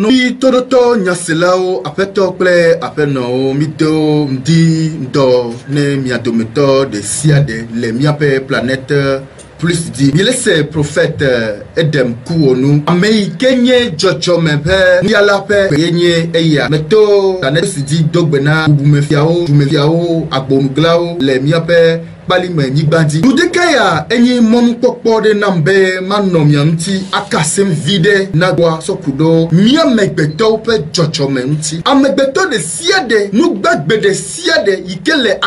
Mi todo nyaselao apeto kle apeno mito mdi ndo ne miadometo de siade le miape planète plus dit il est prophète Edem Kuonu amei kenye jojo mepe niala pe kenye eya meto planète dit dogbena bumefiao agbonuglao le miape bali me nyigbadi udekaya enyi mom popo de nambe manom yanti akasem vide nagwa sokudo mia megbeto pe jojo menti amegbeto de siade nu gbagbe de siade ikele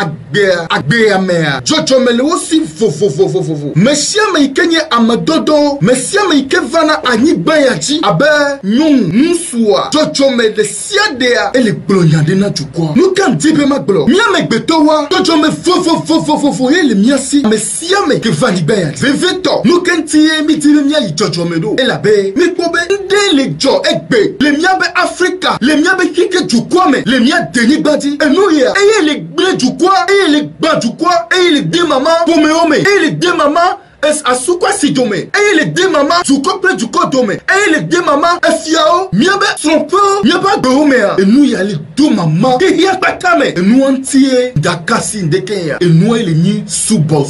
agbe amea jojo mele osi fofofofofofo mesia me ikenye amadodo mesia me ikevana anyigba yachi abe nyun nsuwa jojo me de siade a ele glonyande na jukwa nu kan dibe maglo mia megbeto wa jojo me fofofofofofo ele miasi mesia me ke vani ben veveto nu kentie mi dire mia ijojo me do ela be mi pobe nde le jo egbe le mia be Africa le mia be kike jukwa me le mia deni gbadi enu ya eye le gbe jukwa eye le gba jukwa eye le de mama pome ome eye le de mama es asukwa si dome eye le de mama juko pre juko dome eye le de mama efiao miabe trompe miaba be ome ya enu ya le do mama ke ya patame enu antie dakasi ndekenya enu ele ni subo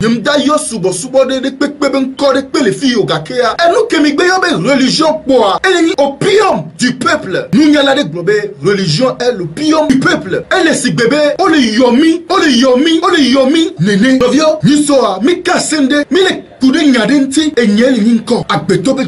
yemda yo subo de pepe ben ko de pele fi ogakea enu ke mi gbe yo be religion poa ele ni opium du peuple nous nyala de globe religion est l'opium du peuple ele si bébé ole yomi nene novio ni soa mi kasende mi le kude nyadenti enyeli ninko agbetobe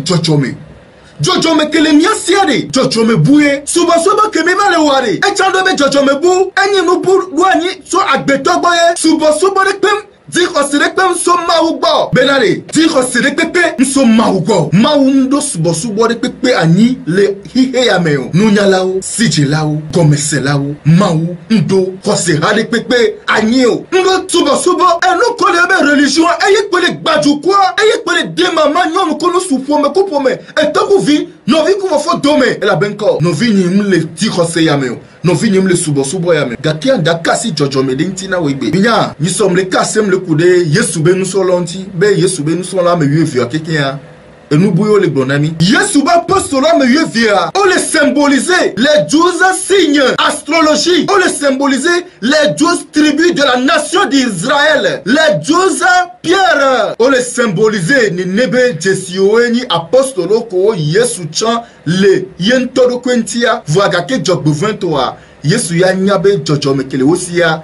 jojome kele miasiade jojome buye suba keme male ware e chando be jojome bu enyi no bu duanyi so agbetogboye suba de pem diko sirekpem so maugbo benare diko sirekpepe so maugbo maundo subo de pepe ani le hihe ya meo nunyalao sijilao gomeselao mau ndo kose hade pepe anio ndo subo eno kole be religion eye kole gbajukwa eye kole de mama nyom kono supome kupome etoku vi novi kuvo fo dome ela benko novi nyimle diko se ya meo novi nyimle subo ya meo gakia dakasi jojome dentina webe binya nyisom le kasem le kude yesu be nous solonti be yesu be nous son la me yevia kekia et nous bouillons les bonami yesu ba postola me yevia on les symboliser les 12 signes astrologie on les symboliser les 12 tribus de la nation d'Israël les 12 pierres on les symboliser ni nebe jesioeni apostolo ko yesu chan le yentodo kwentia voaga ke job 23 yesu ya nyabe jojome kele osia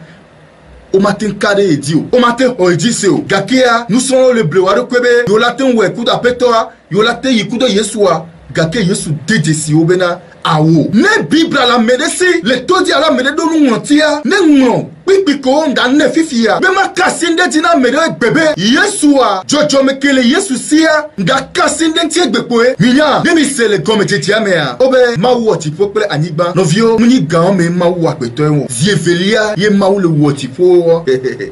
o matin kade edio o matin oediseo gakia nous sommes le bleu de kwebe yo latin we kuda petoa yo latin yikudo yesua gake yesu dedesi obena awo ne bibla la medesi le todi ala mededo nu ntia ne ngro pipiko nda ne fifia bema kasinde tina mede bebe yesua jojo mekele yesu sia nda kasinde ntie gbepoe minya ne mi sele komete tiamea obe mawu otipokle anigba novio muni gan me mawu apeto enwo zievelia ye mawu le wotipo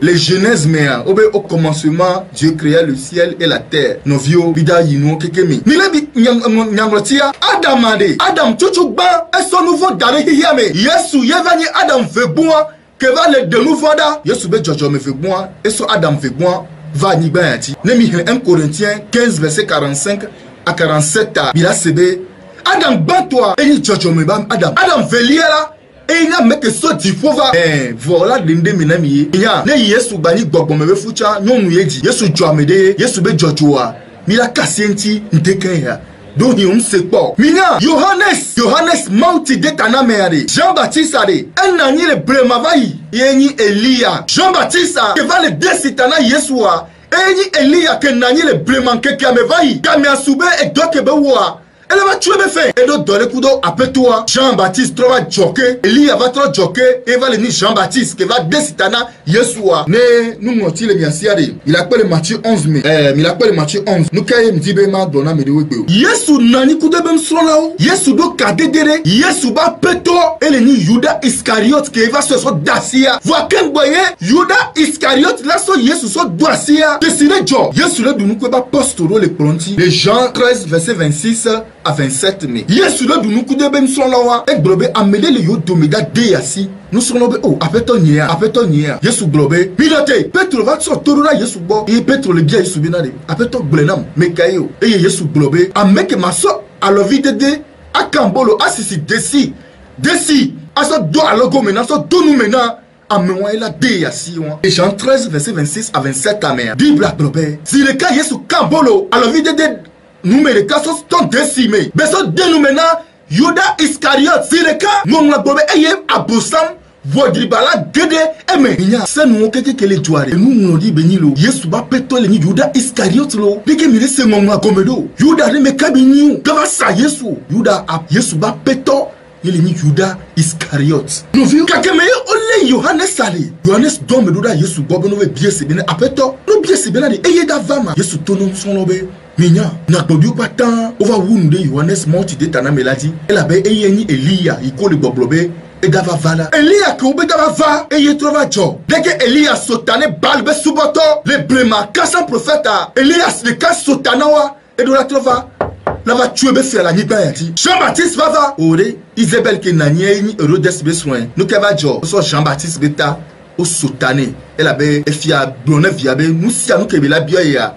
les genèses mea obe au commencement Dieu créa le ciel et la terre novio bida yinu kekemi milebi nyangrotia adam chuchu ba eso nouveau dare hiame yesu yevani adam veboa que va le de nouveau da yesu be jojo me veboa eso adam veboa va nigba yati nemi 1 Corinthiens 15 verset 45 à 47 bila sebe adam batwa eni jojo me bam adam veliela et il a mis que ça dit faut va voilà dinde minami ya ne yesu bani gbogbo me fucha nyonu yeji yesu joamede yesu be jojoa mila kasienti ntekenya donc on sait pas mina Johannes mauti de tanameade Jean-Baptiste ade enani le bremavai yeni Elia Jean-Baptiste que va le desitana yesua eni Elia que nani le bremanke kamevai kamia sube e doke bewa elle va tuer mes faits. Et donc, dans le coup d'eau, après toi, Jean-Baptiste va joker. Elia va trop joker. Et va le dire Jean-Baptiste qui va décitana Yeshua. Ne, nous monti le miasiade. Il appelle Matthieu 11. Il appelle Matthieu 11. Nous kayem dibema donna me de webe. Yesu nani coup de bem slonao. Yesu do kadedere. Yesu ba peto. Et le ni Judas Iscariot qui va se so dacia. Vois qu'un boye. Judas Iscariot là so Yesu so dacia. Décidé Joe. Yesu le dunu quoi ba postoro le pronti. Les Jean 13 verset 26. à 27 mai. Yesu le dunu kude ben sonlawa e globe amede le yo domeda de yasi. Nous sommes là, oh, apeto nia. Yesu globe. Milote, Petro va sortir Yesu bo. Et Petro le bien Yesu binade. Apeto glenam mekayo. Et Yesu globe. Ameke maso alo vide de akambolo asisi desi. Aso do alogo mena so do nous mena. Amewa ela de yasi wa. Et Jean 13 verset 26 à 27 amen. Bible globe. Si le cas Yesu kambolo alo vide de nous me le cas so ton décimé. Beso de nous mena Yuda Iscariot. Si le cas mon la globe eye abosam Vodribala gede eme nya se nu keke kele tuare nu ngodi benilo Yesu ba peto le ni Yuda Iscariot lo deke mi se ngomwa komedo Yuda ne me kabinyu gaba sa Yesu Yuda Yesu ba peto le ni Yuda Iscariot no vi kakeme ole Yohanes sali Yohanes do me do da Yesu bobo no be biese bene apeto no biese bene de eye da vama Yesu tono son lobe Minya, na kodu patan over wunde Yohanes monti de tana meladi ela be eye ni Elia ikole boblobe et dava vala Elia koube dava va et y trouva jo dès que Elia sotane balbe suboto le blema kasan prophète Elias le kas sotanawa et do la trouva la va tuer be faire la nipa yati Jean-Baptiste va ore Isabelle ke nanye ni Herodes be soin nous ke va jo so Jean-Baptiste beta o sotane elle avait efia blonne viabe nous si anu ke be la bio ya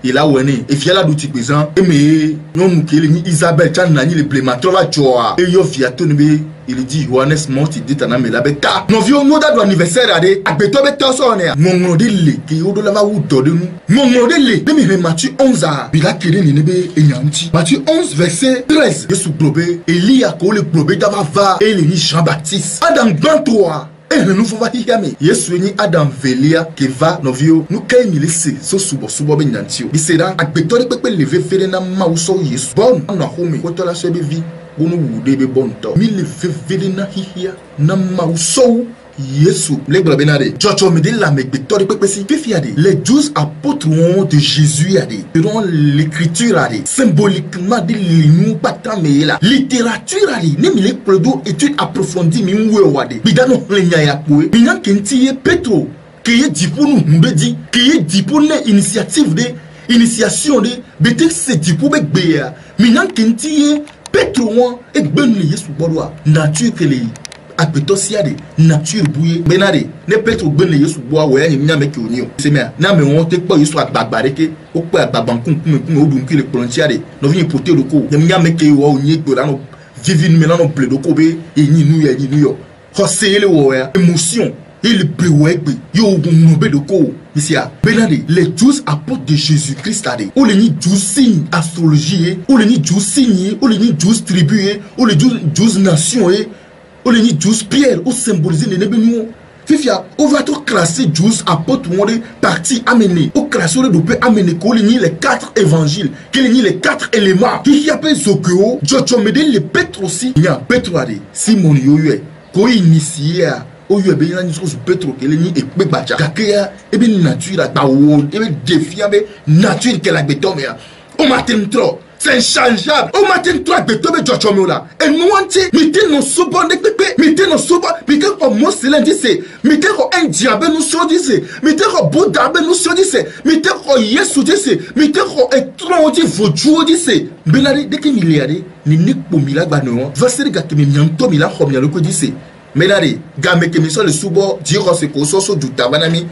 il a wene et fiala douti présent et mais non nous ke ni Isabelle chan nani le blema trouva jo et yo via tonbe il dit Yohanes monti dit ana me la beta no vi ono da do anniversaire ade agbeto beta so ne mongo de le ki odo la va wuto de nu mongo de le de mi Matthieu 11 a bi la kire ni be enyanti Matthieu 11 verset 13 Yesu globe Elia ko le globe da va et ni Jean-Baptiste Adam 23 et nous faut va hiame Yesu ni Adam velia ke va no vi nu kai ni lese so subo be nyantio bi sera agbeto de pepe lever fere na ma uso Yesu bon na home ko to la se be vi Bono debe bonto. Mille fevede na hihia na mausou Yesu. Le globenade. Jojo me de la mekbetori pepesi. Fifiade. Les 12 apôtres de Jésus ade. Selon l'écriture ade. Symboliquement de l'inu patame la. Littérature ade. Ne mi le prodo étude approfondie mi mwe wade. Bidano lenya ya kwe. Binan kentiye Petro. Keye dipo nou mbedi. Keye dipo ne initiative de. Initiation de. Bete se dipo bekbeya. Minan kentiye Petro et ben le Yesu bodoa nature que les apetosia de nature bouye benade ne Petro ben le Yesu boa we ya nyame ke onio se me na me won te po Yesu agbagbare o po agbabankun kun odun ki le prontia de no vi pote loko nyame ke wo onye gbora no vivine me na no ple loko be enyi nu yo hosele wo ya émotion il brewegbe yo ngombe loko Isia, benade, les 12 apôtres de Jésus-Christ ade, ou les 12 signes astrologie, ou les 12 signes, ou les 12 tribus, ou les 12 nations, ou les 12 pierres, ou symboliser les nébénuons. Fifia, on va tout classer 12 apôtres, on est parti amener, au classer de peut amener, qu'on les 4 évangiles, qu'il les 4 éléments, qui appelle Zokyo, Jojo Mede, les Petre aussi, il y a Petre ade, Simon Yoye, qu'on initié o yu ebe ni so Petro kele ni ekpe gbaja kakeya ebe nature ta wo ebe défiant be nature que la beton ya o matin trop c'est inchangeable o matin trop beton be jochomo la et nous anti mité no sobo de pepe mité no sobo mité ko moselen dise mité ko indiabe no so dise mité ko bodabe no so dise mité ko Yesu dise mité ko etron di voju dise benari de ke miliare ni nikpo milagba no va ser ga ke mi nyanto mila khomya lo ko dise Menari, game ke miso le subo, diro se koso so du tabanami,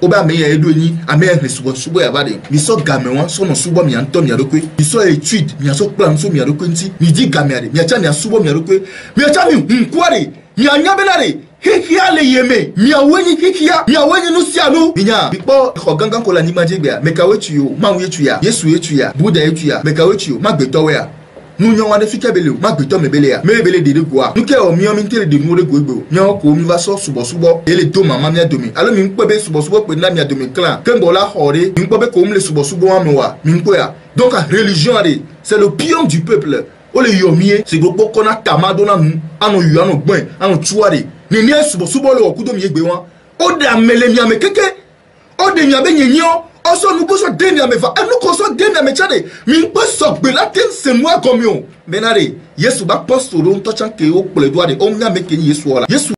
oba me ya edoni, ame ya subo ya vade. Miso game wan, so no subo mi anto mi adokwe. Miso etude, mi aso plan so mi adokwe nti, mi di game ade, mi acha mi subo mi adokwe. Mi acha mi nkware, mi anya benare, hikia le yeme, mi awenyi nusia no. Minya, bikpo, ko gangan ko la ni majegbe ya, mekawe tuyo, mawe tuya, Yesu etuya, Buddha etuya, mekawe tuyo, magbeto ya. Nous n'y avons pas de ma béton me belé, mais belé de quoi. Nous qui avons mis en minute de nous de gogo. Nous avons mis va sur subo et les deux mamans m'y a domi. Alors, nous pouvons subo pour n'a m'y a domi clan. Quand on l'a horé, nous pouvons comme les subo à moi. Donc, la religion, c'est le pion du peuple. O le yomier, c'est gros qu'on a tamadona nous, à nos yu, à nos boins, à nos tuarés. Nous n'y a subo le coup de mieux béwan. O de la mélénia me keke. O de mia benignon. Also nous pouvons denia me va et nous consomment denia me chade min peut sokbe la ten c'est moi comme yo benare Yesu ba poste ron to chan ke o ple doa de o nga me ke Yesu wala Yesu